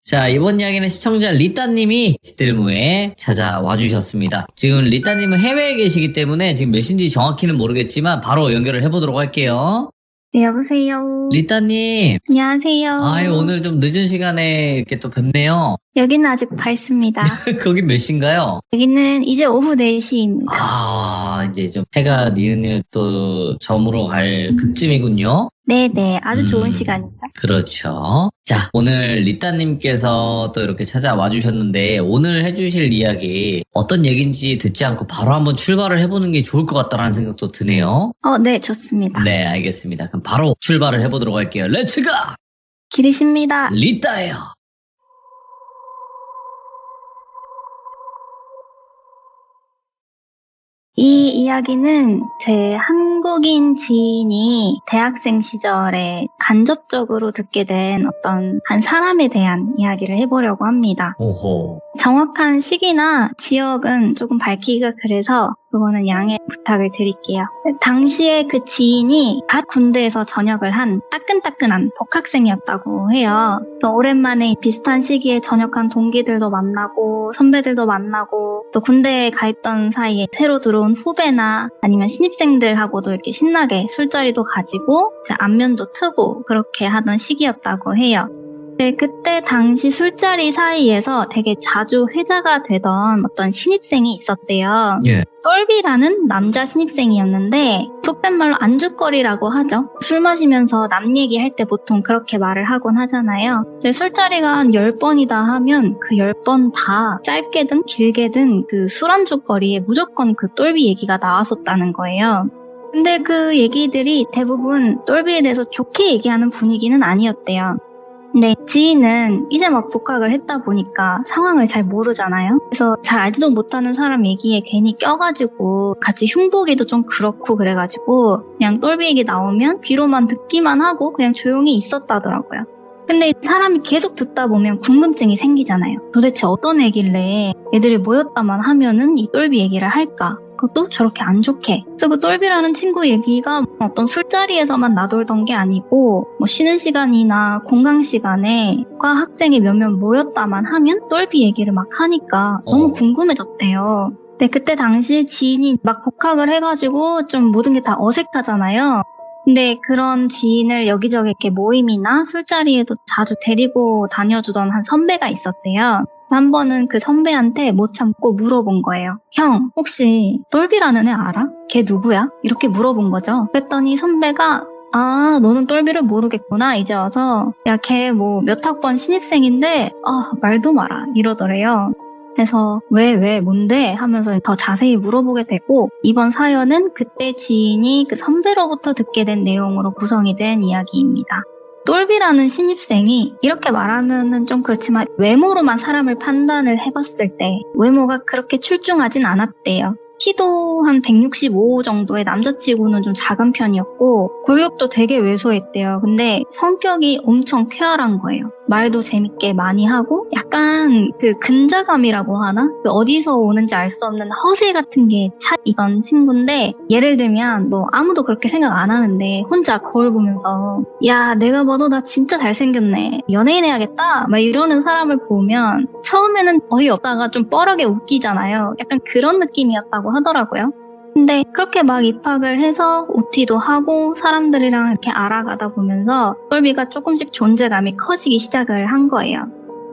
자, 이번 이야기는 시청자 리따님이 시들무에 찾아와 주셨습니다. 지금 리따님은 해외에 계시기 때문에 지금 몇인지 정확히는 모르겠지만 바로 연결을 해보도록 할게요. 네, 여보세요. 리따님. 안녕하세요. 아유, 오늘 좀 늦은 시간에 이렇게 또 뵙네요. 여기는 아직 밝습니다. 거긴 몇 시인가요? 여기는 이제 오후 4시입니다. 아, 이제 좀 해가 니은을 또 저물어 갈 그쯤이군요. 네네, 아주 좋은 시간이죠. 그렇죠. 자, 오늘 리따님께서 또 이렇게 찾아와 주셨는데 오늘 해주실 이야기 어떤 얘기인지 듣지 않고 바로 한번 출발을 해보는 게 좋을 것 같다라는 생각도 드네요. 네, 좋습니다. 네, 알겠습니다. 그럼 바로 출발을 해보도록 할게요. 렛츠가! 길이십니다. 리따예요. 이 이야기는 제 한국인 지인이 대학생 시절에 간접적으로 듣게 된 어떤 한 사람에 대한 이야기를 해보려고 합니다. 오호. 정확한 시기나 지역은 조금 밝히기가 그래서 그거는 양해 부탁을 드릴게요. 당시에 그 지인이 갓 군대에서 전역을 한 따끈따끈한 복학생이었다고 해요. 그래서 오랜만에 비슷한 시기에 전역한 동기들도 만나고 선배들도 만나고 또 군대에 가입던 사이에 새로 들어온 후배나 아니면 신입생들하고도 이렇게 신나게 술자리도 가지고 안면도 트고 그렇게 하던 시기였다고 해요. 네, 그때 당시 술자리 사이에서 되게 자주 회자가 되던 어떤 신입생이 있었대요. 예. 똘비라는 남자 신입생이었는데 속된 말로 안주거리라고 하죠. 술 마시면서 남 얘기할 때 보통 그렇게 말을 하곤 하잖아요. 술자리가 한 10번이다 하면 그 10번 다 짧게든 길게든 그 술안주거리에 무조건 그 똘비 얘기가 나왔었다는 거예요. 근데 그 얘기들이 대부분 똘비에 대해서 좋게 얘기하는 분위기는 아니었대요. 근데 지인은 이제 막 복학을 했다 보니까 상황을 잘 모르잖아요. 그래서 잘 알지도 못하는 사람 얘기에 괜히 껴가지고 같이 흉보기도 좀 그렇고 그래가지고 그냥 똘비 얘기 나오면 귀로만 듣기만 하고 그냥 조용히 있었다더라고요. 근데 사람이 계속 듣다 보면 궁금증이 생기잖아요. 도대체 어떤 애길래 애들이 모였다만 하면은 이 똘비 얘기를 할까? 그것도 저렇게 안 좋게. 그래서 그 똘비라는 친구 얘기가 어떤 술자리에서만 나돌던 게 아니고 쉬는 시간이나 공강 시간에 과 학생이 몇몇 모였다만 하면 똘비 얘기를 막 하니까 너무 궁금해졌대요. 근데 그때 당시 지인이 막 복학을 해가지고 좀 모든 게 다 어색하잖아요. 근데 그런 지인을 여기저기 이렇게 모임이나 술자리에도 자주 데리고 다녀주던 한 선배가 있었대요. 한 번은 그 선배한테 못 참고 물어본 거예요. 형, 혹시 똘비라는 애 알아? 걔 누구야? 이렇게 물어본 거죠. 그랬더니 선배가 너는 똘비를 모르겠구나. 이제 와서 야, 걔 몇 학번 신입생인데 말도 마라 이러더래요. 그래서 왜 뭔데 하면서 더 자세히 물어보게 되고 이번 사연은 그때 지인이 그 선배로부터 듣게 된 내용으로 구성이 된 이야기입니다. 똘비라는 신입생이 이렇게 말하면은 좀 그렇지만 외모로만 사람을 판단을 해봤을 때 외모가 그렇게 출중하진 않았대요. 키도 한 165 정도의 남자치고는 좀 작은 편이었고 골격도 되게 왜소했대요. 근데 성격이 엄청 쾌활한 거예요. 말도 재밌게 많이 하고 약간 그 근자감이라고 하나? 그 어디서 오는지 알 수 없는 허세 같은 게 차이던 친구인데 예를 들면 아무도 그렇게 생각 안 하는데 혼자 거울 보면서 야, 내가 봐도 나 진짜 잘생겼네. 연예인 해야겠다. 막 이러는 사람을 보면 처음에는 어이없다가 좀 뻘하게 웃기잖아요. 약간 그런 느낌이었다고 하더라고요. 근데 그렇게 막 입학을 해서 OT도 하고 사람들이랑 이렇게 알아가다 보면서 똘비가 조금씩 존재감이 커지기 시작을 한 거예요.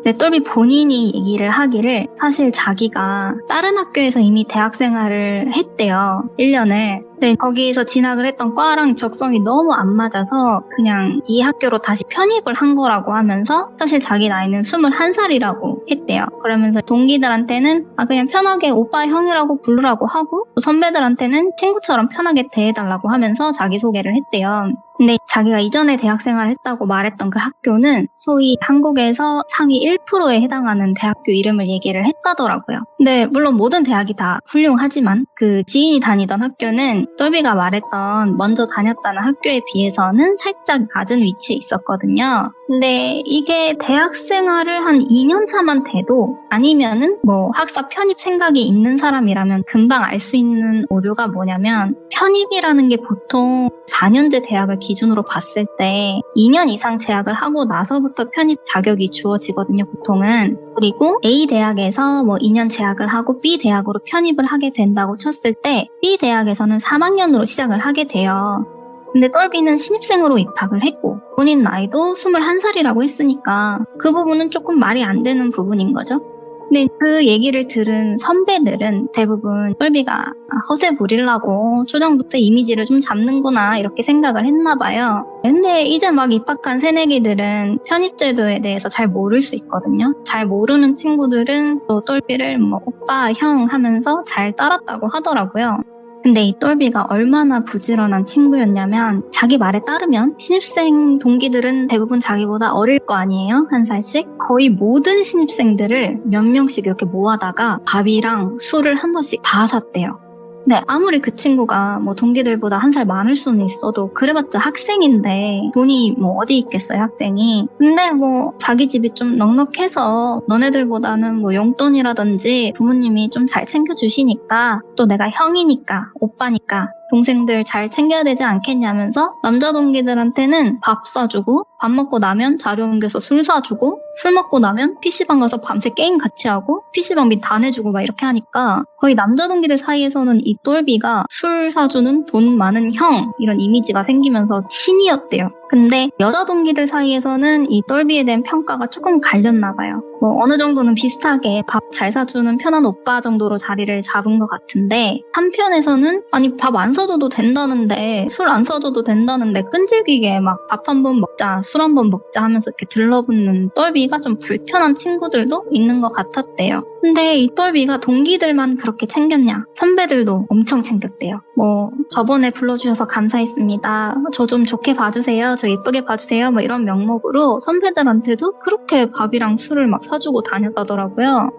근데 똘비 본인이 얘기를 하기를 사실 자기가 다른 학교에서 이미 대학 생활을 했대요. 1년을. 근데 거기서 진학을 했던 과랑 적성이 너무 안 맞아서 그냥 이 학교로 다시 편입을 한 거라고 하면서 사실 자기 나이는 21살이라고 했대요. 그러면서 동기들한테는 그냥 편하게 오빠 형이라고 부르라고 하고 또 선배들한테는 친구처럼 편하게 대해달라고 하면서 자기소개를 했대요. 근데 자기가 이전에 대학생활을 했다고 말했던 그 학교는 소위 한국에서 상위 1%에 해당하는 대학교 이름을 얘기를 했다더라고요. 근데 물론 모든 대학이 다 훌륭하지만 그 지인이 다니던 학교는 똘비가 말했던 먼저 다녔다는 학교에 비해서는 살짝 낮은 위치에 있었거든요. 근데 이게 대학생활을 한 2년 차만 돼도 아니면은 학사 편입 생각이 있는 사람이라면 금방 알 수 있는 오류가 뭐냐면 편입이라는 게 보통 4년제 대학을 기준으로 봤을 때 2년 이상 재학을 하고 나서부터 편입 자격이 주어지거든요, 보통은. 그리고 A 대학에서 뭐 2년 재학을 하고 B 대학으로 편입을 하게 된다고 쳤을 때 B 대학에서는 3학년으로 시작을 하게 돼요. 근데 똘비는 신입생으로 입학을 했고 본인 나이도 21살이라고 했으니까 그 부분은 조금 말이 안 되는 부분인 거죠. 근데 그 얘기를 들은 선배들은 대부분 똘비가 허세 부리려고 초장부터 이미지를 좀 잡는구나 이렇게 생각을 했나 봐요. 근데 이제 막 입학한 새내기들은 편입제도에 대해서 잘 모를 수 있거든요. 잘 모르는 친구들은 또 똘비를 뭐 오빠, 형 하면서 잘 따랐다고 하더라고요. 근데 이 똘비가 얼마나 부지런한 친구였냐면 자기 말에 따르면 신입생 동기들은 대부분 자기보다 어릴 거 아니에요? 한 살씩? 거의 모든 신입생들을 몇 명씩 이렇게 모아다가 밥이랑 술을 한 번씩 다 샀대요. 근데 아무리 그 친구가 뭐 동기들보다 한 살 많을 수는 있어도 그래봤자 학생인데 돈이 뭐 어디 있겠어요, 학생이. 근데 뭐 자기 집이 좀 넉넉해서 너네들보다는 뭐 용돈이라든지 부모님이 좀 잘 챙겨주시니까 또 내가 형이니까 오빠니까 동생들 잘 챙겨야 되지 않겠냐면서 남자 동기들한테는 밥 사주고 밥 먹고 나면 자료 옮겨서 술 사주고 술 먹고 나면 PC방 가서 밤새 게임 같이 하고 PC방비 다 내주고 막 이렇게 하니까 거의 남자 동기들 사이에서는 이 똘비가 술 사주는 돈 많은 형 이런 이미지가 생기면서 신이었대요. 근데 여자 동기들 사이에서는 이 똘비에 대한 평가가 조금 갈렸나 봐요. 뭐 어느 정도는 비슷하게 밥 잘 사주는 편한 오빠 정도로 자리를 잡은 것 같은데 한편에서는 아니 밥 안 사줘도 된다는데 술 안 사줘도 된다는데 끈질기게 막 밥 한 번 먹자 술 한 번 먹자 하면서 이렇게 들러붙는 똘비가 좀 불편한 친구들도 있는 것 같았대요. 근데 이 똘비가 동기들만 그렇게 챙겼냐? 선배들도 엄청 챙겼대요. 뭐 저번에 불러주셔서 감사했습니다. 저 좀 좋게 봐주세요. 저 예쁘게 봐주세요. 뭐 이런 명목으로 선배들한테도 그렇게 밥이랑 술을 막 사주고 다녔다더라고요.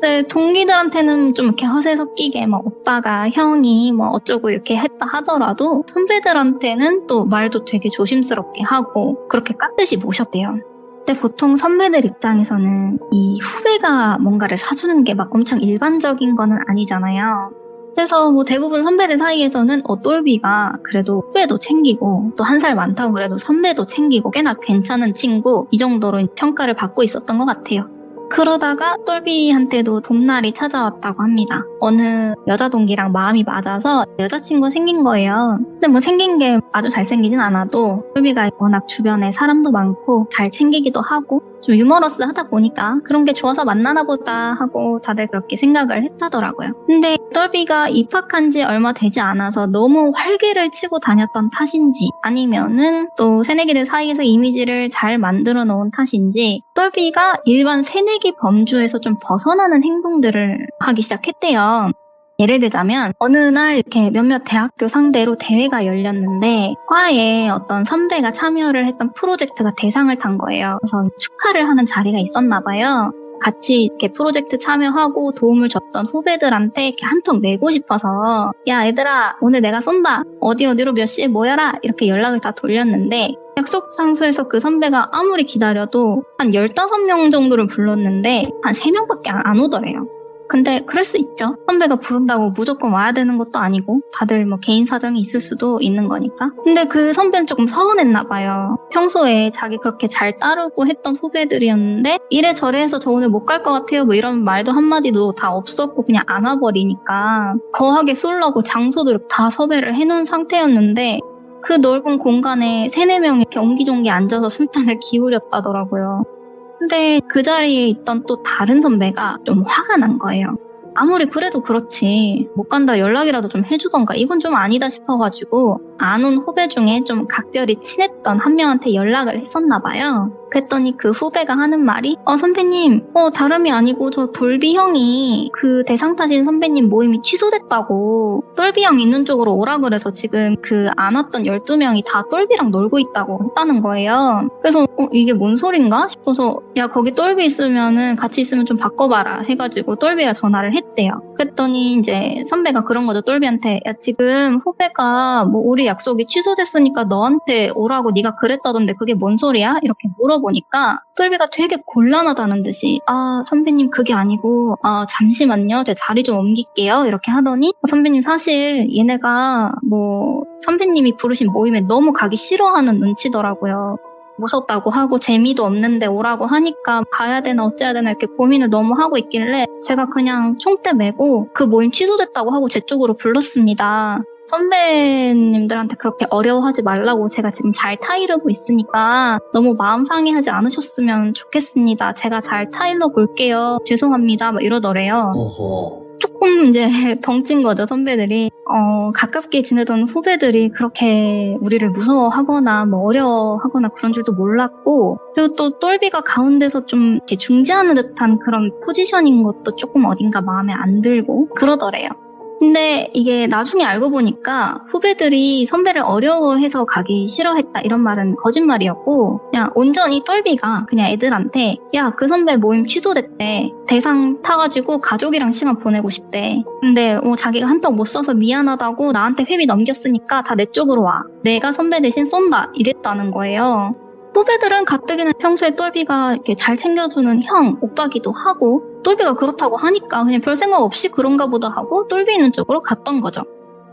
근데 동기들한테는 좀 이렇게 허세 섞이게 막 오빠가 형이 뭐 어쩌고 이렇게 했다 하더라도 선배들한테는 또 말도 되게 조심스럽게 하고 그렇게 깍듯이 모셨대요. 근데 보통 선배들 입장에서는 이 후배가 뭔가를 사주는 게 막 엄청 일반적인 거는 아니잖아요. 그래서 뭐 대부분 선배들 사이에서는 똘비가 그래도 후배도 챙기고 또 한 살 많다고 그래도 선배도 챙기고 꽤나 괜찮은 친구 이 정도로 평가를 받고 있었던 것 같아요. 그러다가 똘비한테도 봄날이 찾아왔다고 합니다. 어느 여자 동기랑 마음이 맞아서 여자친구가 생긴 거예요. 근데 뭐 생긴 게 아주 잘생기진 않아도 똘비가 워낙 주변에 사람도 많고 잘 챙기기도 하고 좀 유머러스하다 보니까 그런 게 좋아서 만나나 보다 하고 다들 그렇게 생각을 했다더라고요. 근데 똘비가 입학한 지 얼마 되지 않아서 너무 활개를 치고 다녔던 탓인지 아니면은 또 새내기들 사이에서 이미지를 잘 만들어 놓은 탓인지 똘비가 일반 새내기 범주에서 좀 벗어나는 행동들을 하기 시작했대요. 예를 들자면 어느 날 이렇게 몇몇 대학교 상대로 대회가 열렸는데 과에 어떤 선배가 참여를 했던 프로젝트가 대상을 탄 거예요. 그래서 축하를 하는 자리가 있었나 봐요. 같이 이렇게 프로젝트 참여하고 도움을 줬던 후배들한테 이렇게 한턱 내고 싶어서 야 얘들아 오늘 내가 쏜다 어디로 몇 시에 모여라 이렇게 연락을 다 돌렸는데 약속 장소에서 그 선배가 아무리 기다려도 한 15명 정도를 불렀는데 한 3명밖에 안 오더래요. 근데 그럴 수 있죠. 선배가 부른다고 무조건 와야 되는 것도 아니고 다들 뭐 개인 사정이 있을 수도 있는 거니까. 근데 그 선배는 조금 서운했나 봐요. 평소에 자기 그렇게 잘 따르고 했던 후배들이었는데 이래저래 해서 저 오늘 못 갈 것 같아요 뭐 이런 말도 한마디도 다 없었고 그냥 안 와버리니까 거하게 쏠라고 장소도 다 섭외를 해놓은 상태였는데 그 넓은 공간에 3-4명이 이렇게 옹기종기 앉아서 술잔을 기울였다더라고요. 근데 그 자리에 있던 또 다른 선배가 좀 화가 난 거예요. 아무리 그래도 그렇지 못 간다 연락이라도 좀 해주던가 이건 좀 아니다 싶어가지고 안 온 후배 중에 좀 각별히 친했던 한 명한테 연락을 했었나 봐요. 그랬더니 그 후배가 하는 말이 선배님 다름이 아니고 저 돌비 형이 그 대상 타신 선배님 모임이 취소됐다고 똘비 형 있는 쪽으로 오라 그래서 지금 그 안 왔던 12명이 다 똘비랑 놀고 있다고 했다는 거예요. 그래서 이게 뭔 소린가 싶어서 야 거기 똘비 있으면은 같이 있으면 좀 바꿔봐라 해가지고 똘비가 전화를 했대요. 그랬더니 이제 선배가 그런 거죠. 똘비한테 야 지금 후배가 뭐 우리 약속이 취소됐으니까 너한테 오라고 네가 그랬다던데 그게 뭔 소리야? 이렇게 물어보니까 똘비가 되게 곤란하다는 듯이 아 선배님 그게 아니고 잠시만요 제 자리 좀 옮길게요 이렇게 하더니 선배님 사실 얘네가 뭐 선배님이 부르신 모임에 너무 가기 싫어하는 눈치더라고요. 무섭다고 하고 재미도 없는데 오라고 하니까 가야 되나 어째야 되나 이렇게 고민을 너무 하고 있길래 제가 그냥 총대 메고 그 모임 취소됐다고 하고 제 쪽으로 불렀습니다. 선배님들한테 그렇게 어려워하지 말라고 제가 지금 잘 타이르고 있으니까 너무 마음 상해하지 않으셨으면 좋겠습니다. 제가 잘 타일러 볼게요. 죄송합니다. 막 이러더래요. 어허. 조금 이제 벙찐 거죠, 선배들이. 가깝게 지내던 후배들이 그렇게 우리를 무서워하거나 뭐 어려워하거나 그런 줄도 몰랐고, 그리고 또 똘비가 가운데서 좀 이렇게 중재하는 듯한 그런 포지션인 것도 조금 어딘가 마음에 안 들고 그러더래요. 근데 이게 나중에 알고 보니까 후배들이 선배를 어려워해서 가기 싫어했다 이런 말은 거짓말이었고 그냥 온전히 똘비가 그냥 애들한테 야, 그 선배 모임 취소됐대. 대상 타가지고 가족이랑 시간 보내고 싶대. 근데 자기가 한턱 못 써서 미안하다고 나한테 회비 넘겼으니까 다 내 쪽으로 와. 내가 선배 대신 쏜다. 이랬다는 거예요. 후배들은 가뜩이나 평소에 똘비가 이렇게 잘 챙겨주는 형, 오빠기도 하고 똘비가 그렇다고 하니까 그냥 별 생각 없이 그런가 보다 하고 똘비 있는 쪽으로 갔던 거죠.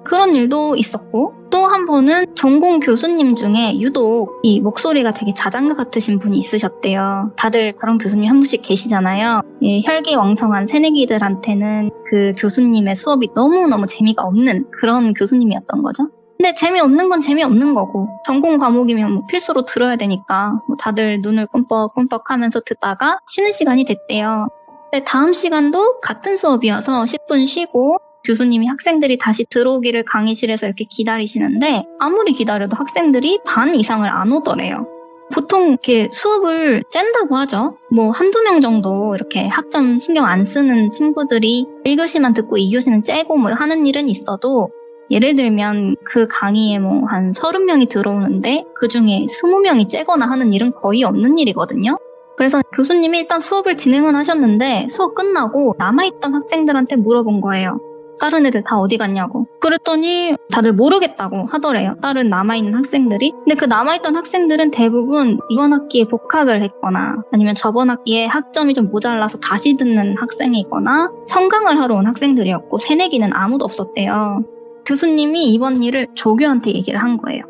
그런 일도 있었고 또 한 번은 전공 교수님 중에 유독 이 목소리가 되게 자장가 같으신 분이 있으셨대요. 다들 그런 교수님 한 분씩 계시잖아요. 혈기왕성한 새내기들한테는 그 교수님의 수업이 너무너무 재미가 없는 그런 교수님이었던 거죠. 근데 재미없는 건 재미없는 거고 전공 과목이면 뭐 필수로 들어야 되니까 뭐 다들 눈을 끔뻑끔뻑 하면서 듣다가 쉬는 시간이 됐대요. 근데 다음 시간도 같은 수업이어서 10분 쉬고 교수님이 학생들이 다시 들어오기를 강의실에서 이렇게 기다리시는데 아무리 기다려도 학생들이 반 이상을 안 오더래요. 보통 이렇게 수업을 짠다고 하죠. 뭐 한두 명 정도 이렇게 학점 신경 안 쓰는 친구들이 1교시만 듣고 2교시는 째고 뭐 하는 일은 있어도 예를 들면 그 강의에 뭐 한 30명이 들어오는데 그 중에 20명이 째거나 하는 일은 거의 없는 일이거든요. 그래서 교수님이 일단 수업을 진행은 하셨는데 수업 끝나고 남아있던 학생들한테 물어본 거예요. 다른 애들 다 어디 갔냐고. 그랬더니 다들 모르겠다고 하더래요. 다른 남아있는 학생들이. 근데 그 남아있던 학생들은 대부분 이번 학기에 복학을 했거나 아니면 저번 학기에 학점이 좀 모자라서 다시 듣는 학생이거나 청강을 하러 온 학생들이었고 새내기는 아무도 없었대요. 교수님이 이번 일을 조교한테 얘기를 한 거예요.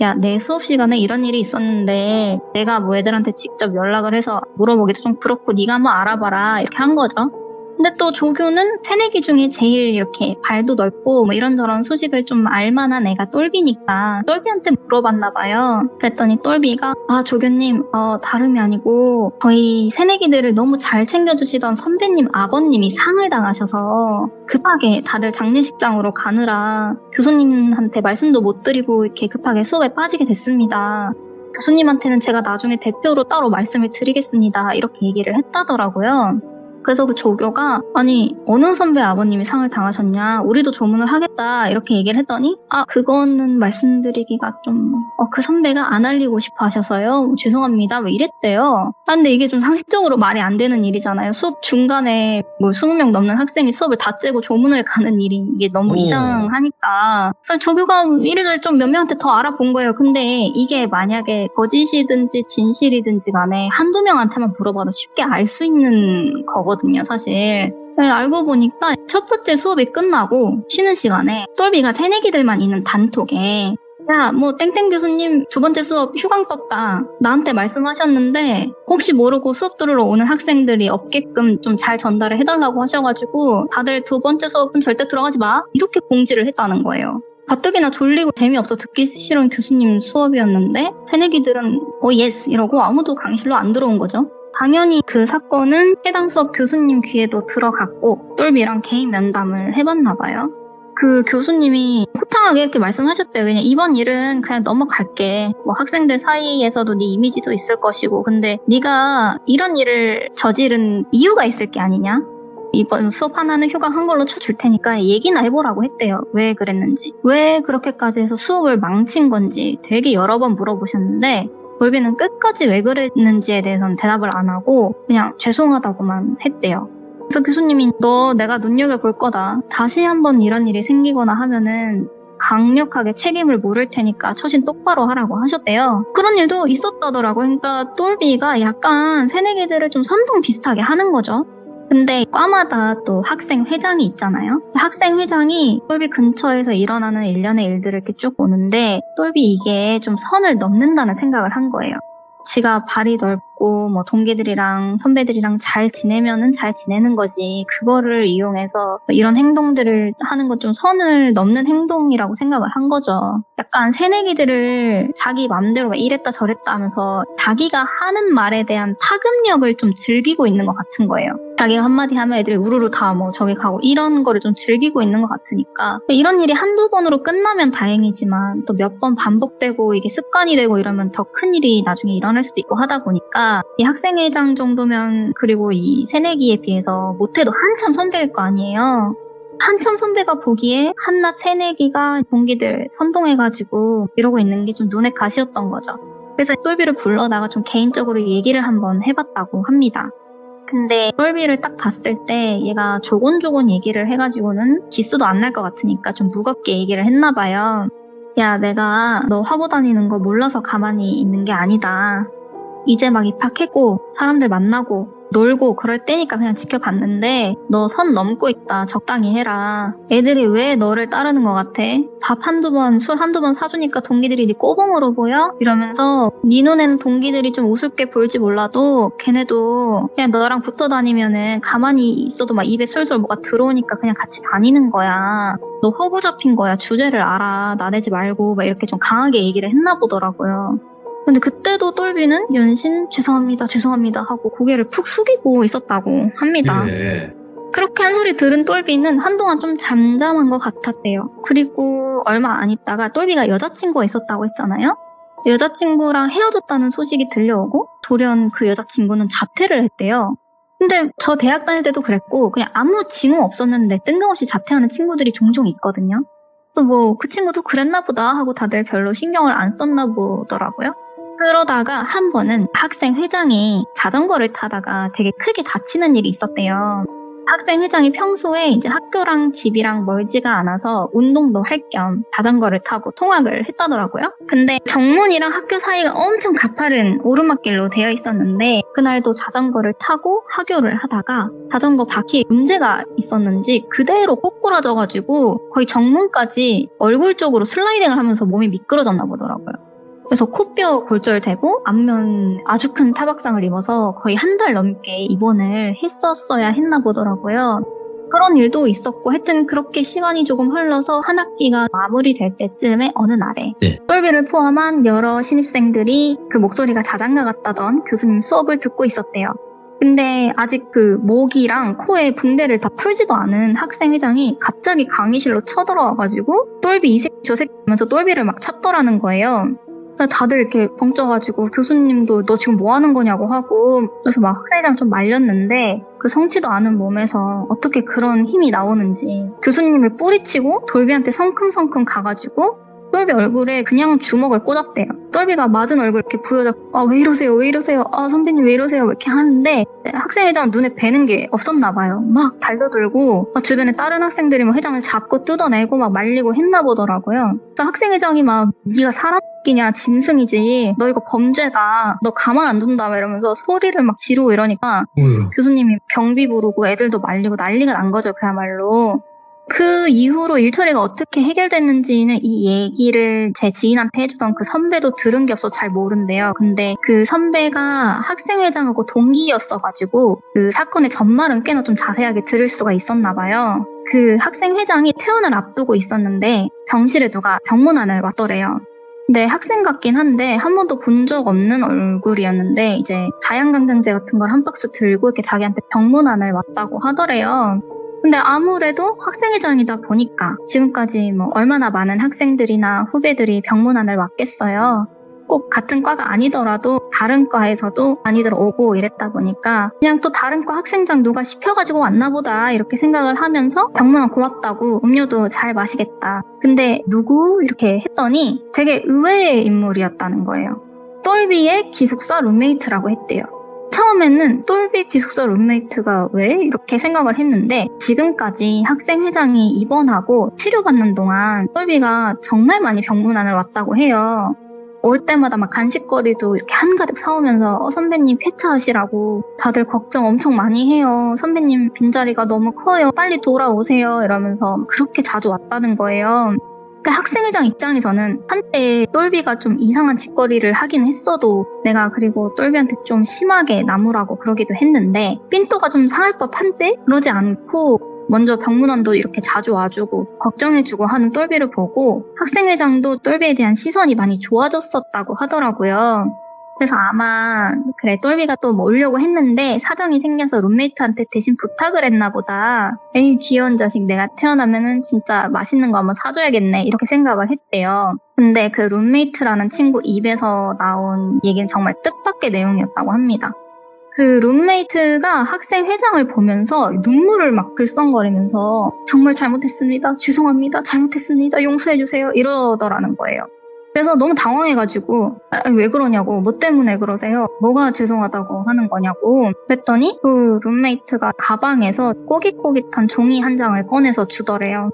야, 내 수업 시간에 이런 일이 있었는데 내가 뭐 애들한테 직접 연락을 해서 물어보기도 좀 그렇고 네가 한번 알아봐라 이렇게 한 거죠. 근데 또 조교는 새내기 중에 제일 이렇게 발도 넓고 뭐 이런저런 소식을 좀 알만한 애가 똘비니까 똘비한테 물어봤나 봐요. 그랬더니 똘비가 조교님 다름이 아니고 저희 새내기들을 너무 잘 챙겨주시던 선배님 아버님이 상을 당하셔서 급하게 다들 장례식장으로 가느라 교수님한테 말씀도 못 드리고 이렇게 급하게 수업에 빠지게 됐습니다. 교수님한테는 제가 나중에 대표로 따로 말씀을 드리겠습니다. 이렇게 얘기를 했다더라고요. 그래서 그 조교가 아니 어느 선배 아버님이 상을 당하셨냐 우리도 조문을 하겠다 이렇게 얘기를 했더니 그거는 말씀드리기가 좀 그 선배가 안 알리고 싶어 하셔서요 죄송합니다 뭐 이랬대요. 근데 이게 좀 상식적으로 말이 안 되는 일이잖아요. 수업 중간에 뭐 20명 넘는 학생이 수업을 다 째고 조문을 가는 일이 이게 너무 이상하니까 그래서 조교가 이를 좀 몇 명한테 더 알아본 거예요. 근데 이게 만약에 거짓이든지 진실이든지 간에 한두 명한테만 물어봐도 쉽게 알 수 있는 거거든요 사실. 알고 보니까 첫 번째 수업이 끝나고 쉬는 시간에 똘비가 새내기들만 있는 단톡에 야, 뭐 땡땡 교수님 두 번째 수업 휴강 떴다. 나한테 말씀하셨는데 혹시 모르고 수업 들으러 오는 학생들이 없게끔 좀 잘 전달을 해달라고 하셔가지고 다들 두 번째 수업은 절대 들어가지 마. 이렇게 공지를 했다는 거예요. 가뜩이나 졸리고 재미없어 듣기 싫은 교수님 수업이었는데 새내기들은 예스 이러고 아무도 강의실로 안 들어온 거죠. 당연히 그 사건은 해당 수업 교수님 귀에도 들어갔고 똘비랑 개인 면담을 해봤나 봐요. 그 교수님이 호탕하게 이렇게 말씀하셨대요. 그냥 이번 일은 그냥 넘어갈게. 뭐 학생들 사이에서도 네 이미지도 있을 것이고 근데 네가 이런 일을 저지른 이유가 있을 게 아니냐? 이번 수업 하나는 휴강한 걸로 쳐줄 테니까 얘기나 해보라고 했대요. 왜 그랬는지. 왜 그렇게까지 해서 수업을 망친 건지 되게 여러 번 물어보셨는데 똘비는 끝까지 왜 그랬는지에 대해서는 대답을 안 하고 그냥 죄송하다고만 했대요. 그래서 교수님이 너 내가 눈여겨볼 거다. 다시 한번 이런 일이 생기거나 하면은 강력하게 책임을 물을 테니까 처신 똑바로 하라고 하셨대요. 그런 일도 있었다더라고요. 그러니까 똘비가 약간 새내기들을 좀 선동 비슷하게 하는 거죠. 근데 과마다 또 학생회장이 있잖아요. 학생회장이 똘비 근처에서 일어나는 일련의 일들을 이렇게 쭉 보는데 똘비 이게 좀 선을 넘는다는 생각을 한 거예요. 지가 발이 넓고 뭐 동기들이랑 선배들이랑 잘 지내면은 잘 지내는 거지. 그거를 이용해서 이런 행동들을 하는 건 좀 선을 넘는 행동이라고 생각을 한 거죠. 약간 새내기들을 자기 맘대로 막 이랬다 저랬다 하면서 자기가 하는 말에 대한 파급력을 좀 즐기고 있는 것 같은 거예요. 자기가 한마디 하면 애들이 우르르 다 뭐 저기 가고 이런 거를 좀 즐기고 있는 것 같으니까 이런 일이 한두 번으로 끝나면 다행이지만 또 몇 번 반복되고 이게 습관이 되고 이러면 더 큰 일이 나중에 일어날 수도 있고 하다 보니까 이 학생회장 정도면 그리고 이 새내기에 비해서 못해도 한참 선배일 거 아니에요. 한참 선배가 보기에 한낱 새내기가 동기들 선동해가지고 이러고 있는 게 좀 눈에 가시였던 거죠. 그래서 똘비를 불러다가 좀 개인적으로 얘기를 한번 해봤다고 합니다. 근데 똘비를 딱 봤을 때 얘가 조곤조곤 얘기를 해가지고는 기수도 안 날 것 같으니까 좀 무겁게 얘기를 했나 봐요. 야, 내가 너 하고 다니는 거 몰라서 가만히 있는 게 아니다. 이제 막 입학했고 사람들 만나고 놀고 그럴 때니까 그냥 지켜봤는데 너 선 넘고 있다. 적당히 해라. 애들이 왜 너를 따르는 것 같아? 밥 한두 번, 술 한두 번 사주니까 동기들이 네 꼬봉으로 보여? 이러면서 네 눈에는 동기들이 좀 우습게 보일지 몰라도 걔네도 그냥 너랑 붙어 다니면은 가만히 있어도 막 입에 술술 뭐가 들어오니까 그냥 같이 다니는 거야. 너 허구 잡힌 거야. 주제를 알아. 나대지 말고 막 이렇게 좀 강하게 얘기를 했나 보더라고요. 근데 그때도 똘비는 연신 죄송합니다 하고 고개를 푹 숙이고 있었다고 합니다. 예. 그렇게 한 소리 들은 똘비는 한동안 좀 잠잠한 것 같았대요. 그리고 얼마 안 있다가 똘비가 여자친구가 있었다고 했잖아요. 여자친구랑 헤어졌다는 소식이 들려오고 돌연 그 여자친구는 자퇴를 했대요. 근데 저 대학 다닐 때도 그랬고 그냥 아무 징후 없었는데 뜬금없이 자퇴하는 친구들이 종종 있거든요. 뭐 그 친구도 그랬나 보다 하고 다들 별로 신경을 안 썼나 보더라고요. 그러다가 한 번은 학생회장이 자전거를 타다가 되게 크게 다치는 일이 있었대요. 학생회장이 평소에 이제 학교랑 집이랑 멀지가 않아서 운동도 할 겸 자전거를 타고 통학을 했다더라고요. 근데 정문이랑 학교 사이가 엄청 가파른 오르막길로 되어 있었는데 그날도 자전거를 타고 하교를 하다가 자전거 바퀴에 문제가 있었는지 그대로 꼬꾸라져가지고 거의 정문까지 얼굴 쪽으로 슬라이딩을 하면서 몸이 미끄러졌나 보더라고요. 그래서 코뼈 골절되고 안면 아주 큰 타박상을 입어서 거의 한 달 넘게 입원을 했었어야 했나 보더라고요. 그런 일도 있었고 하여튼 그렇게 시간이 조금 흘러서 한 학기가 마무리될 때쯤에 어느 날에 똘비를 포함한 여러 신입생들이 그 목소리가 자장가 같다던 교수님 수업을 듣고 있었대요. 근데 아직 그 목이랑 코에 붕대를 다 풀지도 않은 학생회장이 갑자기 강의실로 쳐들어와가지고 똘비 이 새끼 저 새끼 하면서 똘비를 막 찾더라는 거예요. 다들 이렇게 벙쪄가지고 교수님도 너 지금 뭐 하는 거냐고 하고 그래서 막 학생회장 좀 말렸는데 그 성치도 않은 몸에서 어떻게 그런 힘이 나오는지 교수님을 뿌리치고 똘비한테 성큼성큼 가가지고 똘비 얼굴에 그냥 주먹을 꽂았대요. 똘비가 맞은 얼굴 이렇게 부여잡고 왜 이러세요 선배님 왜 이러세요 이렇게 하는데 학생회장은 눈에 뵈는 게 없었나 봐요. 막 달려들고 주변에 다른 학생들이 막 회장을 잡고 뜯어내고 막 말리고 했나 보더라고요. 그래서 학생회장이 막 네가 사람이냐 짐승이지 너 이거 범죄다 너 가만 안 둔다 막 이러면서 소리를 막 지르고 이러니까 교수님이 경비 부르고 애들도 말리고 난리가 난 거죠. 그야말로. 그 이후로 일처리가 어떻게 해결됐는지는 이 얘기를 제 지인한테 해주던 그 선배도 들은 게 없어서 잘 모른대요. 근데 그 선배가 학생회장하고 동기였어가지고 그 사건의 전말은 꽤나 좀 자세하게 들을 수가 있었나 봐요. 그 학생회장이 퇴원을 앞두고 있었는데 병실에 누가 병문안을 왔더래요. 근데 학생 같긴 한데 한 번도 본 적 없는 얼굴이었는데 이제 자양강장제 같은 걸 한 박스 들고 이렇게 자기한테 병문안을 왔다고 하더래요. 근데 아무래도 학생회장이다 보니까 지금까지 뭐 얼마나 많은 학생들이나 후배들이 병문안을 왔겠어요. 꼭 같은 과가 아니더라도 다른 과에서도 많이들 오고 이랬다 보니까 그냥 또 다른 과 학생장 누가 시켜가지고 왔나 보다 이렇게 생각을 하면서 병문안 고맙다고 음료도 잘 마시겠다. 근데 누구? 이렇게 했더니 되게 의외의 인물이었다는 거예요. 똘비의 기숙사 룸메이트라고 했대요. 처음에는 똘비 기숙사 룸메이트가 왜? 이렇게 생각을 했는데 지금까지 학생회장이 입원하고 치료받는 동안 똘비가 정말 많이 병문안을 왔다고 해요. 올 때마다 막 간식거리도 이렇게 한가득 사오면서 선배님 쾌차하시라고 다들 걱정 엄청 많이 해요. 선배님 빈자리가 너무 커요. 빨리 돌아오세요. 이러면서 그렇게 자주 왔다는 거예요. 근데 학생회장 입장에서는 한때 똘비가 좀 이상한 짓거리를 하긴 했어도 내가 그리고 똘비한테 좀 심하게 나무라고 그러기도 했는데 삔또가 좀 상할 법한데 그러지 않고 먼저 병문안도 이렇게 자주 와주고 걱정해주고 하는 똘비를 보고 학생회장도 똘비에 대한 시선이 많이 좋아졌었다고 하더라고요. 그래서 아마 그래 똘비가 또 뭐 오려고 했는데 사정이 생겨서 룸메이트한테 대신 부탁을 했나 보다. 에이 귀여운 자식 내가 태어나면은 진짜 맛있는 거 한번 사줘야겠네 이렇게 생각을 했대요. 근데 그 룸메이트라는 친구 입에서 나온 얘기는 정말 뜻밖의 내용이었다고 합니다. 그 룸메이트가 학생회장을 보면서 눈물을 막 글썽거리면서 정말 잘못했습니다. 죄송합니다. 잘못했습니다. 용서해주세요. 이러더라는 거예요. 그래서 너무 당황해가지고 왜 그러냐고 뭐 때문에 그러세요? 뭐가 죄송하다고 하는 거냐고 그랬더니 그 룸메이트가 가방에서 꼬깃꼬깃한 종이 한 장을 꺼내서 주더래요.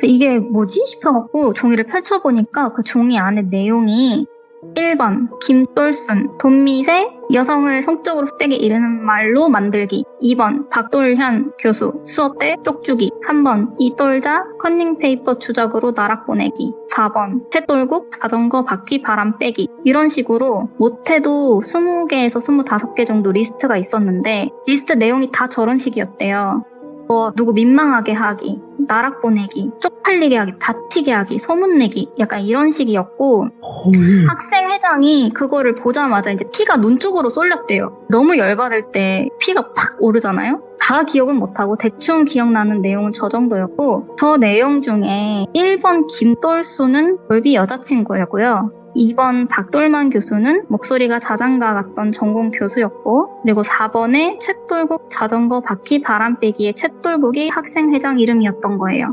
이게 뭐지 싶어갖고 종이를 펼쳐보니까 그 종이 안에 내용이 1번 김돌순 돈미세 여성을 성적으로 헛되게 이르는 말로 만들기 2번 박돌현 교수 수업 때 쪽주기 3번 이돌자 커닝페이퍼 주작으로 나락 보내기 4번 패돌국 자전거 바퀴 바람 빼기 이런 식으로 못해도 20개에서 25개 정도 리스트가 있었는데 리스트 내용이 다 저런 식이었대요. 뭐 누구 민망하게 하기, 나락 보내기, 쪽팔리게 하기, 다치게 하기, 소문내기 약간 이런 식이었고 학생회장이 그거를 보자마자 이제 피가 눈 쪽으로 쏠렸대요. 너무 열받을 때 피가 팍 오르잖아요. 다 기억은 못하고 대충 기억나는 내용은 저 정도였고 저 내용 중에 1번 김돌수는 똘비 여자친구였고요. 2번 박돌만 교수는 목소리가 자장가 같던 전공 교수였고 그리고 4번에 챗돌국 자전거 바퀴 바람 빼기의 챗돌국이 학생회장 이름이었던 거예요.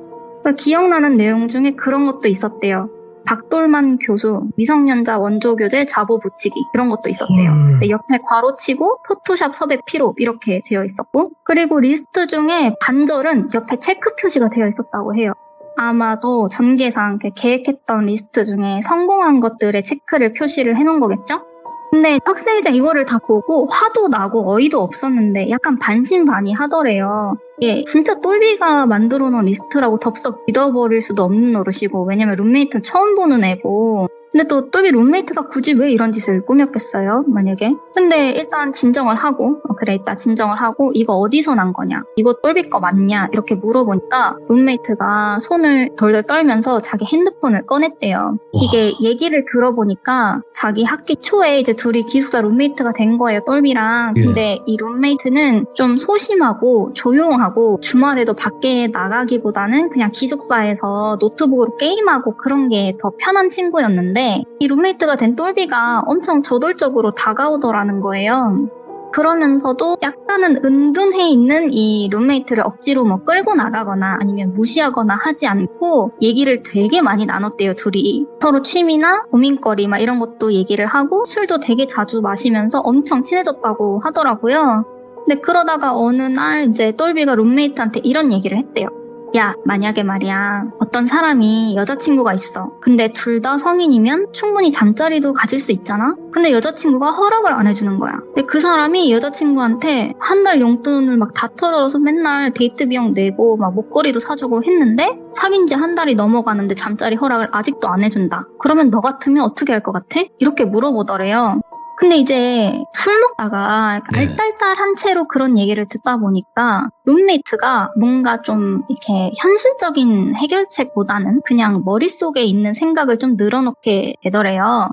기억나는 내용 중에 그런 것도 있었대요. 박돌만 교수 미성년자 원조교재 자보 붙이기 이런 것도 있었대요. 근데 옆에 괄호치고 포토샵 섭외 필요 이렇게 되어 있었고 그리고 리스트 중에 반절은 옆에 체크 표시가 되어 있었다고 해요. 아마도 전개상 계획했던 리스트 중에 성공한 것들의 체크를 표시를 해놓은 거겠죠? 근데 학생회장 이거를 다 보고 화도 나고 어이도 없었는데 약간 반신반의하더래요. 이게 진짜 똘비가 만들어 놓은 리스트라고 덥석 믿어버릴 수도 없는 노릇이고 왜냐면 룸메이트는 처음 보는 애고 근데 또 똘비 룸메이트가 굳이 왜 이런 짓을 꾸몄겠어요? 만약에. 근데 일단 진정을 하고 그래 일단 진정을 하고 이거 어디서 난 거냐? 이거 똘비 거 맞냐? 이렇게 물어보니까 룸메이트가 손을 덜덜 떨면서 자기 핸드폰을 꺼냈대요. 이게 얘기를 들어보니까 자기 학기 초에 이제 둘이 기숙사 룸메이트가 된 거예요. 똘비랑. 근데 이 룸메이트는 좀 소심하고 조용하고 주말에도 밖에 나가기보다는 그냥 기숙사에서 노트북으로 게임하고 그런 게 더 편한 친구였는데 이 룸메이트가 된 똘비가 엄청 저돌적으로 다가오더라는 거예요. 그러면서도 약간은 은둔해 있는 이 룸메이트를 억지로 뭐 끌고 나가거나 아니면 무시하거나 하지 않고 얘기를 되게 많이 나눴대요, 둘이. 서로 취미나 고민거리 막 이런 것도 얘기를 하고 술도 되게 자주 마시면서 엄청 친해졌다고 하더라고요. 근데 그러다가 어느 날 이제 똘비가 룸메이트한테 이런 얘기를 했대요. 야, 만약에 말이야, 어떤 사람이 여자친구가 있어. 근데 둘 다 성인이면 충분히 잠자리도 가질 수 있잖아? 근데 여자친구가 허락을 안 해주는 거야. 근데 그 사람이 여자친구한테 한 달 용돈을 막 다 털어서 맨날 데이트 비용 내고 막 목걸이도 사주고 했는데 사귄 지 한 달이 넘어가는데 잠자리 허락을 아직도 안 해준다. 그러면 너 같으면 어떻게 할 것 같아? 이렇게 물어보더래요. 근데 이제 술 먹다가 알딸딸한 채로 그런 얘기를 듣다 보니까 룸메이트가 뭔가 좀 이렇게 현실적인 해결책보다는 그냥 머릿속에 있는 생각을 좀 늘어놓게 되더래요.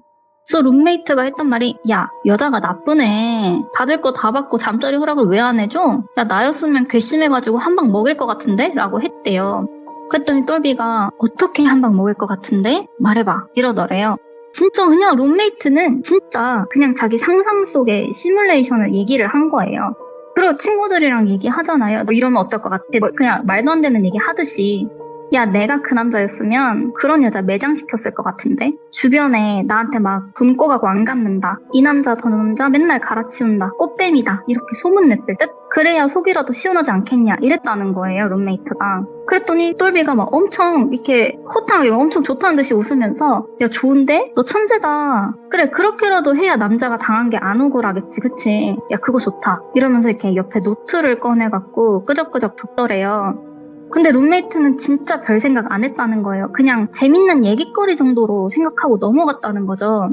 그래서 룸메이트가 했던 말이 야, 여자가 나쁘네. 받을 거 다 받고 잠자리 허락을 왜 안 해줘? 야, 나였으면 괘씸해가지고 한 방 먹일 것 같은데? 라고 했대요. 그랬더니 똘비가 어떻게 한 방 먹을 것 같은데? 말해봐. 이러더래요. 진짜 그냥 룸메이트는 진짜 그냥 자기 상상 속의 시뮬레이션을 얘기를 한 거예요. 그리고 친구들이랑 얘기하잖아요. 뭐 이러면 어떨 것 같아? 뭐 그냥 말도 안 되는 얘기 하듯이. 야, 내가 그 남자였으면 그런 여자 매장시켰을 것 같은데? 주변에 나한테 막 돈 꼬가고 안 갚는다. 이 남자 저 남자 맨날 갈아치운다. 꽃뱀이다. 이렇게 소문냈을 듯? 그래야 속이라도 시원하지 않겠냐. 이랬다는 거예요, 룸메이트가. 그랬더니 똘비가 막 엄청 이렇게 호탕하게 엄청 좋다는 듯이 웃으면서 야, 좋은데? 너 천재다. 그래, 그렇게라도 해야 남자가 당한 게 안 억울하겠지, 그치? 야, 그거 좋다. 이러면서 이렇게 옆에 노트를 꺼내갖고 끄적끄적 뒀더래요. 근데 룸메이트는 진짜 별 생각 안 했다는 거예요. 그냥 재밌는 얘기거리 정도로 생각하고 넘어갔다는 거죠.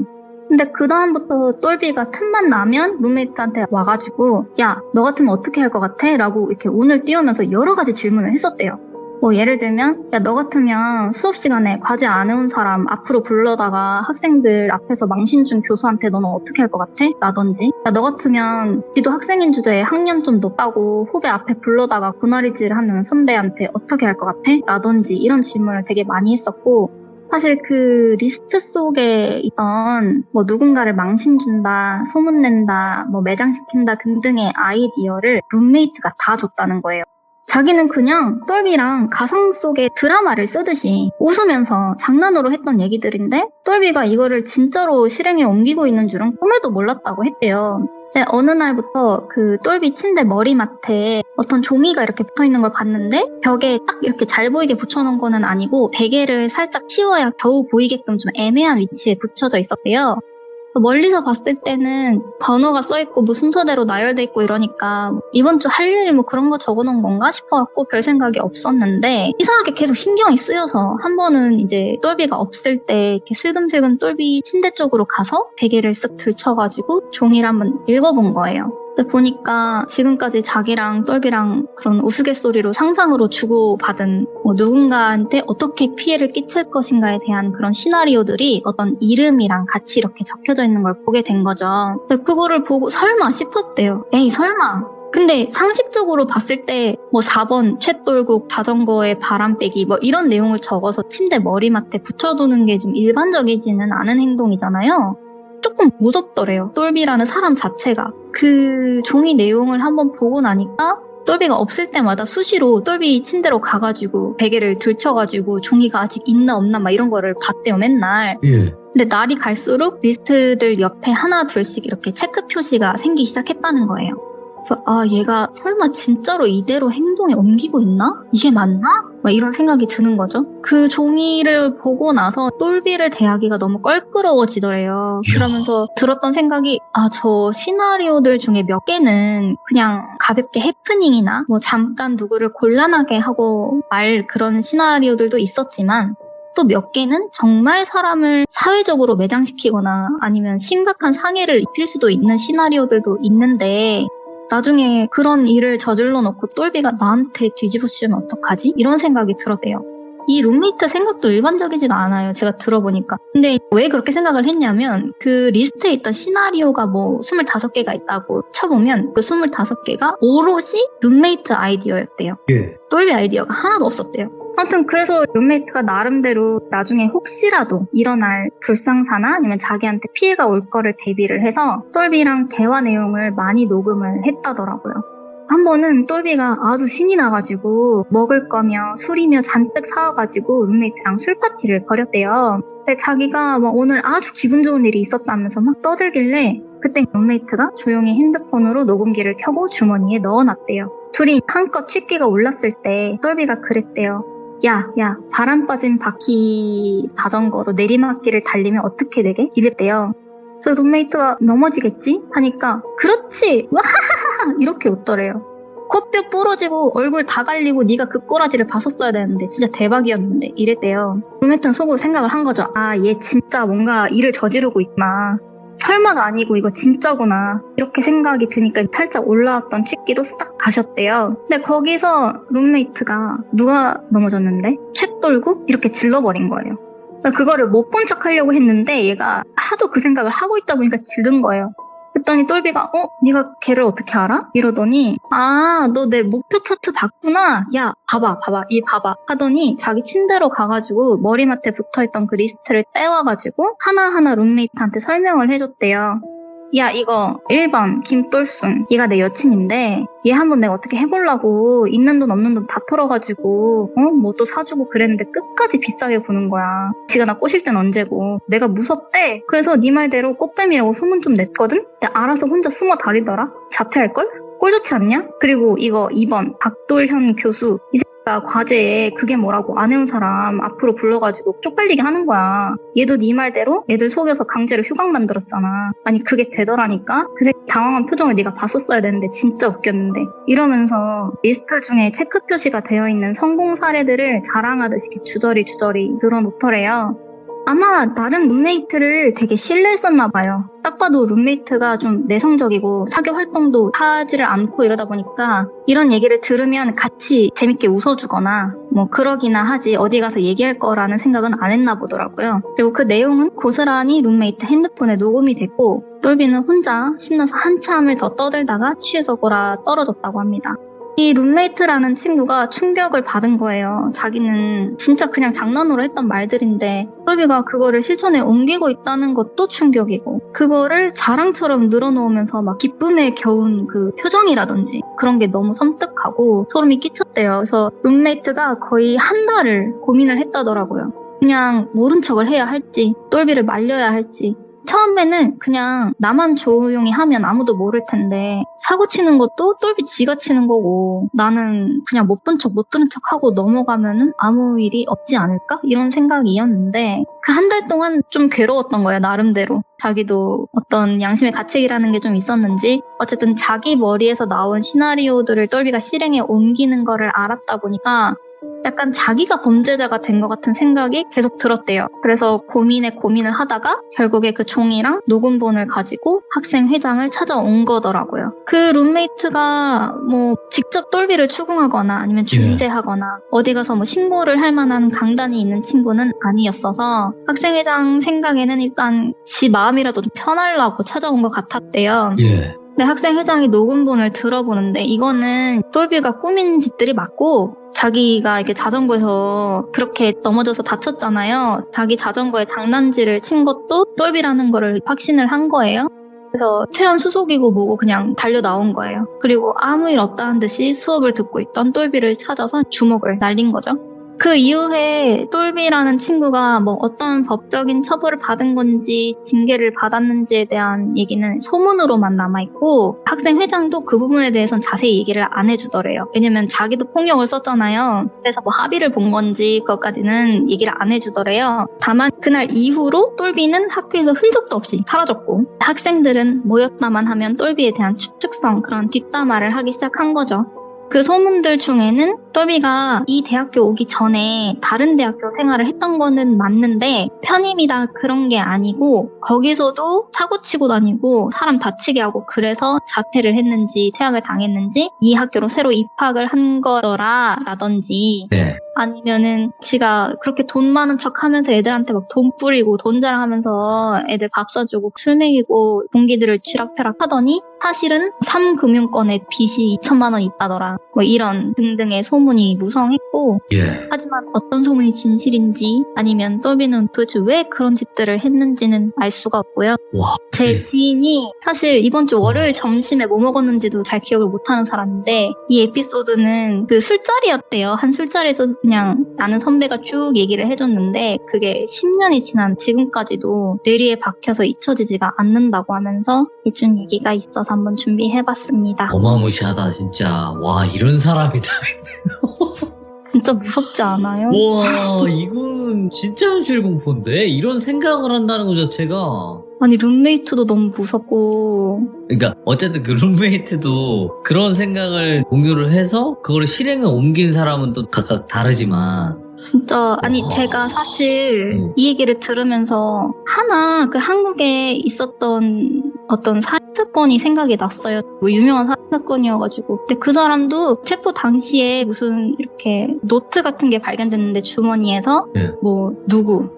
근데 그 다음부터 똘비가 틈만 나면 룸메이트한테 와가지고 야, 너 같으면 어떻게 할 것 같아? 라고 이렇게 운을 띄우면서 여러 가지 질문을 했었대요. 뭐 예를 들면 야, 너 같으면 수업 시간에 과제 안 해온 사람 앞으로 불러다가 학생들 앞에서 망신 준 교수한테 너는 어떻게 할 것 같아? 라든지 야, 너 같으면 지도 학생인 주제에 학년 좀 높다고 후배 앞에 불러다가 고나리질 하는 선배한테 어떻게 할 것 같아? 라든지 이런 질문을 되게 많이 했었고 사실 그 리스트 속에 있던 뭐 누군가를 망신 준다, 소문낸다, 뭐 매장시킨다 등등의 아이디어를 룸메이트가 다 줬다는 거예요. 자기는 그냥 똘비랑 가상 속의 드라마를 쓰듯이 웃으면서 장난으로 했던 얘기들인데 똘비가 이거를 진짜로 실행에 옮기고 있는 줄은 꿈에도 몰랐다고 했대요. 근데 어느 날부터 그 똘비 침대 머리맡에 어떤 종이가 이렇게 붙어있는 걸 봤는데 벽에 딱 이렇게 잘 보이게 붙여놓은 거는 아니고 베개를 살짝 치워야 겨우 보이게끔 좀 애매한 위치에 붙여져 있었대요. 멀리서 봤을 때는 번호가 써있고 뭐 순서대로 나열돼 있고 이러니까 이번 주 할 일이 뭐 그런 거 적어놓은 건가 싶어갖고 별 생각이 없었는데 이상하게 계속 신경이 쓰여서 한 번은 이제 똘비가 없을 때 이렇게 슬금슬금 똘비 침대 쪽으로 가서 베개를 쓱 들쳐가지고 종이를 한번 읽어본 거예요. 근데 보니까 지금까지 자기랑 똘비랑 그런 우스갯소리로 상상으로 주고받은 뭐 누군가한테 어떻게 피해를 끼칠 것인가에 대한 그런 시나리오들이 어떤 이름이랑 같이 이렇게 적혀져 있는 걸 보게 된 거죠. 근데 그거를 보고 설마 싶었대요. 에이, 설마. 근데 상식적으로 봤을 때 뭐 4번 쇳돌국 자전거에 바람 빼기 뭐 이런 내용을 적어서 침대 머리맡에 붙여두는 게 좀 일반적이지는 않은 행동이잖아요. 조금 무섭더래요. 똘비라는 사람 자체가. 그 종이 내용을 한번 보고 나니까 똘비가 없을 때마다 수시로 똘비 침대로 가가지고 베개를 들쳐가지고 종이가 아직 있나 없나 막 이런 거를 봤대요, 맨날. 예. 근데 날이 갈수록 리스트들 옆에 하나 둘씩 이렇게 체크 표시가 생기기 시작했다는 거예요. 그래서 아, 얘가 설마 진짜로 이대로 행동에 옮기고 있나? 이게 맞나? 막 이런 생각이 드는 거죠. 그 종이를 보고 나서 똘비를 대하기가 너무 껄끄러워지더래요. 그러면서 들었던 생각이 아, 저 시나리오들 중에 몇 개는 그냥 가볍게 해프닝이나 뭐 잠깐 누구를 곤란하게 하고 말 그런 시나리오들도 있었지만 또 몇 개는 정말 사람을 사회적으로 매장시키거나 아니면 심각한 상해를 입힐 수도 있는 시나리오들도 있는데 나중에 그런 일을 저질러 놓고 똘비가 나한테 뒤집어 씌우면 어떡하지? 이런 생각이 들었대요. 이 룸메이트 생각도 일반적이지가 않아요. 제가 들어보니까. 근데 왜 그렇게 생각을 했냐면 그 리스트에 있던 시나리오가 뭐 25개가 있다고 쳐보면 그 25개가 오롯이 룸메이트 아이디어였대요. 예. 똘비 아이디어가 하나도 없었대요. 아무튼 그래서 룸메이트가 나름대로 나중에 혹시라도 일어날 불상사나 아니면 자기한테 피해가 올 거를 대비를 해서 똘비랑 대화 내용을 많이 녹음을 했다더라고요. 한 번은 똘비가 아주 신이 나가지고 먹을 거며 술이며 잔뜩 사와가지고 룸메이트랑 술 파티를 벌였대요. 근데 자기가 막 오늘 아주 기분 좋은 일이 있었다면서 막 떠들길래 그때 룸메이트가 조용히 핸드폰으로 녹음기를 켜고 주머니에 넣어놨대요. 둘이 한껏 취기가 올랐을 때 똘비가 그랬대요. 야, 바람 빠진 바퀴 자전거로 내리막길을 달리면 어떻게 되게? 이랬대요. 그래서 룸메이트가 넘어지겠지? 하니까 그렇지! 와하하하! 이렇게 웃더래요. 코뼈 부러지고 얼굴 다 갈리고 네가 그 꼬라지를 봤었어야 되는데 진짜 대박이었는데 이랬대요. 룸메이트는 속으로 생각을 한 거죠. 아, 얘 진짜 뭔가 일을 저지르고 있구나. 설마가 아니고 이거 진짜구나. 이렇게 생각이 드니까 살짝 올라왔던 취기로 싹 가셨대요. 근데 거기서 룸메이트가 누가 넘어졌는데? 쇳돌고? 이렇게 질러버린 거예요. 그러니까 그거를 못 본 척 하려고 했는데 얘가 하도 그 생각을 하고 있다 보니까 지른 거예요. 그랬더니 똘비가 네가 걔를 어떻게 알아? 이러더니 아, 너 내 목표 차트 봤구나. 야, 봐봐 하더니 자기 침대로 가가지고 머리맡에 붙어있던 그 리스트를 떼와가지고 하나하나 룸메이트한테 설명을 해줬대요. 야, 이거 1번 김돌순. 얘가 내 여친인데 얘 한번 내가 어떻게 해보려고 있는 돈 없는 돈 다 털어가지고 뭐 또 사주고 그랬는데 끝까지 비싸게 구는 거야. 지가 나 꼬실 땐 언제고. 내가 무섭대. 그래서 네 말대로 꽃뱀이라고 소문 좀 냈거든? 근데 알아서 혼자 숨어 다니더라. 자퇴할걸? 꼴 좋지 않냐? 그리고 이거 2번 박돌현 교수. 이 새끼가 과제에 그게 뭐라고 안 해온 사람 앞으로 불러가지고 쪽팔리게 하는 거야. 얘도 네 말대로 애들 속여서 강제로 휴강 만들었잖아. 아니 그게 되더라니까? 그 새끼 당황한 표정을 네가 봤었어야 되는데 진짜 웃겼는데. 이러면서 리스트 중에 체크 표시가 되어 있는 성공 사례들을 자랑하듯이 이렇게 주저리 늘어놓더래요. 아마 다른 룸메이트를 되게 신뢰했었나 봐요. 딱 봐도 룸메이트가 좀 내성적이고 사교 활동도 하지를 않고 이러다 보니까 이런 얘기를 들으면 같이 재밌게 웃어주거나 뭐 그러기나 하지 어디 가서 얘기할 거라는 생각은 안 했나 보더라고요. 그리고 그 내용은 고스란히 룸메이트 핸드폰에 녹음이 됐고 똘비는 혼자 신나서 한참을 더 떠들다가 취해서 골아 떨어졌다고 합니다. 이 룸메이트라는 친구가 충격을 받은 거예요. 자기는 진짜 그냥 장난으로 했던 말들인데 똘비가 그거를 실천에 옮기고 있다는 것도 충격이고 그거를 자랑처럼 늘어놓으면서 막 기쁨에 겨운 그 표정이라든지 그런 게 너무 섬뜩하고 소름이 끼쳤대요. 그래서 룸메이트가 거의 한 달을 고민을 했다더라고요. 그냥 모른 척을 해야 할지 똘비를 말려야 할지. 처음에는 그냥 나만 조용히 하면 아무도 모를 텐데 사고 치는 것도 똘비 지가 치는 거고 나는 그냥 못 본 척 못 들은 척 하고 넘어가면은 아무 일이 없지 않을까? 이런 생각이었는데 그 한 달 동안 좀 괴로웠던 거예요. 나름대로. 자기도 어떤 양심의 가책이라는 게 좀 있었는지 어쨌든 자기 머리에서 나온 시나리오들을 똘비가 실행에 옮기는 거를 알았다 보니까 약간 자기가 범죄자가 된 것 같은 생각이 계속 들었대요. 그래서 고민을 하다가 결국에 그 종이랑 녹음본을 가지고 학생회장을 찾아온 거더라고요. 그 룸메이트가 뭐 직접 똘비를 추궁하거나 아니면 중재하거나 어디 가서 뭐 신고를 할 만한 강단이 있는 친구는 아니었어서 학생회장 생각에는 일단 지 마음이라도 좀 편하려고 찾아온 것 같았대요. 근데 학생회장이 녹음본을 들어보는데 이거는 똘비가 꾸민 짓들이 맞고 자기가 이렇게 자전거에서 그렇게 넘어져서 다쳤잖아요. 자기 자전거에 장난질을 친 것도 똘비라는 거를 확신을 한 거예요. 그래서 퇴원 수속이고 뭐고 그냥 달려 나온 거예요. 그리고 아무 일 없다는 듯이 수업을 듣고 있던 똘비를 찾아서 주먹을 날린 거죠. 그 이후에 똘비라는 친구가 뭐 어떤 법적인 처벌을 받은 건지 징계를 받았는지에 대한 얘기는 소문으로만 남아있고 학생회장도 그 부분에 대해서는 자세히 얘기를 안 해주더래요. 왜냐면 자기도 폭력을 썼잖아요. 그래서 뭐 합의를 본 건지 그것까지는 얘기를 안 해주더래요. 다만 그날 이후로 똘비는 학교에서 흔적도 없이 사라졌고 학생들은 모였다만 하면 똘비에 대한 추측성 그런 뒷담화를 하기 시작한 거죠. 그 소문들 중에는 똘비가 이 대학교 오기 전에 다른 대학교 생활을 했던 거는 맞는데 편입이다 그런 게 아니고 거기서도 사고치고 다니고 사람 다치게 하고 그래서 자퇴를 했는지 퇴학을 당했는지 이 학교로 새로 입학을 한 거더라 라든지 아니면은 지가 그렇게 돈 많은 척 하면서 애들한테 막 돈 뿌리고 돈 자랑하면서 애들 밥 사주고 술 먹이고 동기들을 쥐락펴락 하더니 사실은 3금융권에 빚이 2천만 원 있다더라. 뭐 이런 등등의 소문이 무성했고 하지만 어떤 소문이 진실인지 아니면 똘비는 도대체 왜 그런 짓들을 했는지는 알 수가 없고요. 제 지인이 사실 이번 주 월요일 점심에 뭐 먹었는지도 잘 기억을 못하는 사람인데 이 에피소드는 그 술자리였대요. 한 술자리에서 그냥 아는 선배가 쭉 얘기를 해줬는데 그게 10년이 지난 지금까지도 뇌리에 박혀서 잊혀지지가 않는다고 하면서 해준 얘기가 있어서 한번 준비해봤습니다. 어마무시하다 진짜. 와 이런 사람이 다 진짜 무섭지 않아요? 와 이거는 진짜 현실 공포인데 이런 생각을 한다는 것 자체가 아니 룸메이트도 너무 무섭고 그러니까 어쨌든 그 룸메이트도 그런 생각을 공유를 해서 그걸 실행에 옮긴 사람은 또 각각 다르지만 진짜 아니 제가 사실 이 얘기를 들으면서 하나 그 한국에 있었던 어떤 살인사건이 생각이 났어요. 뭐 유명한 살인사건이어가지고 근데 그 사람도 체포 당시에 무슨 이렇게 노트 같은 게 발견됐는데 주머니에서 뭐 누구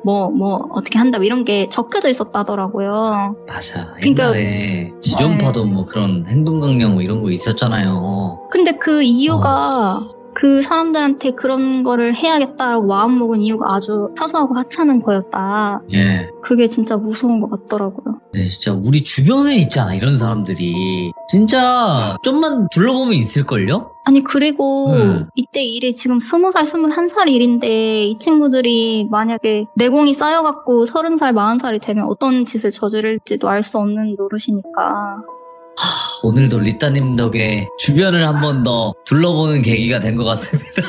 뭐 어떻게 한다 뭐 이런 게 적혀져 있었다더라고요. 맞아. 옛날에 지존파도 뭐 그런 행동강령 뭐 이런 거 있었잖아요. 근데 그 이유가 그 사람들한테 그런 거를 해야겠다라고 마음먹은 이유가 아주 사소하고 하찮은 거였다. 예. 그게 진짜 무서운 것 같더라고요. 네, 진짜 우리 주변에 있잖아, 이런 사람들이. 진짜 좀만 둘러보면 있을걸요? 아니 그리고 네. 이때 일이 지금 20살, 21살 일인데 이 친구들이 만약에 내공이 쌓여갖고 30살, 40살이 되면 어떤 짓을 저지를지도 알 수 없는 노릇이니까. 오늘도 리따님 덕에 주변을 한 번 더 둘러보는 계기가 된 것 같습니다.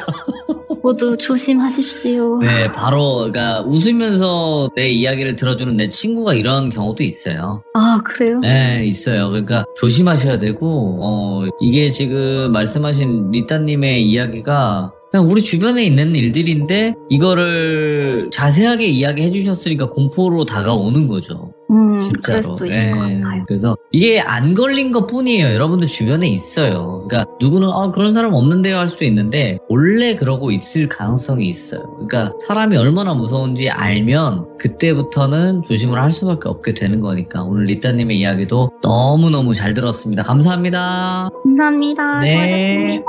모두 조심하십시오. 네, 바로, 그러니까 웃으면서 내 이야기를 들어주는 내 친구가 이런 경우도 있어요. 아 그래요? 네, 있어요. 그러니까 조심하셔야 되고, 이게 지금 말씀하신 리따님의 이야기가 그냥 우리 주변에 있는 일들인데 이거를 자세하게 이야기해 주셨으니까 공포로 다가오는 거죠. 진짜로. 그럴 수도 있는 것 같아요. 그래서 이게 안 걸린 것 뿐이에요. 여러분들 주변에 있어요. 그러니까 누구는 그런 사람 없는데요 할 수도 있는데 원래 그러고 있을 가능성이 있어요. 그러니까 사람이 얼마나 무서운지 알면 그때부터는 조심을 할 수밖에 없게 되는 거니까 오늘 리따님의 이야기도 너무너무 잘 들었습니다. 감사합니다. 감사합니다. 네. 수고하셨습니다.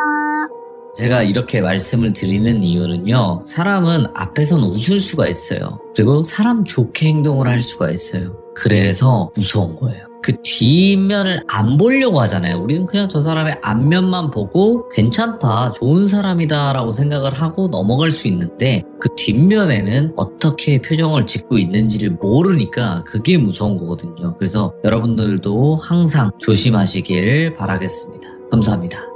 제가 이렇게 말씀을 드리는 이유는요. 사람은 앞에선 웃을 수가 있어요. 그리고 사람 좋게 행동을 할 수가 있어요. 그래서 무서운 거예요. 그 뒷면을 안 보려고 하잖아요. 우리는 그냥 저 사람의 앞면만 보고 괜찮다, 좋은 사람이다 라고 생각을 하고 넘어갈 수 있는데 그 뒷면에는 어떻게 표정을 짓고 있는지를 모르니까 그게 무서운 거거든요. 그래서 여러분들도 항상 조심하시길 바라겠습니다. 감사합니다.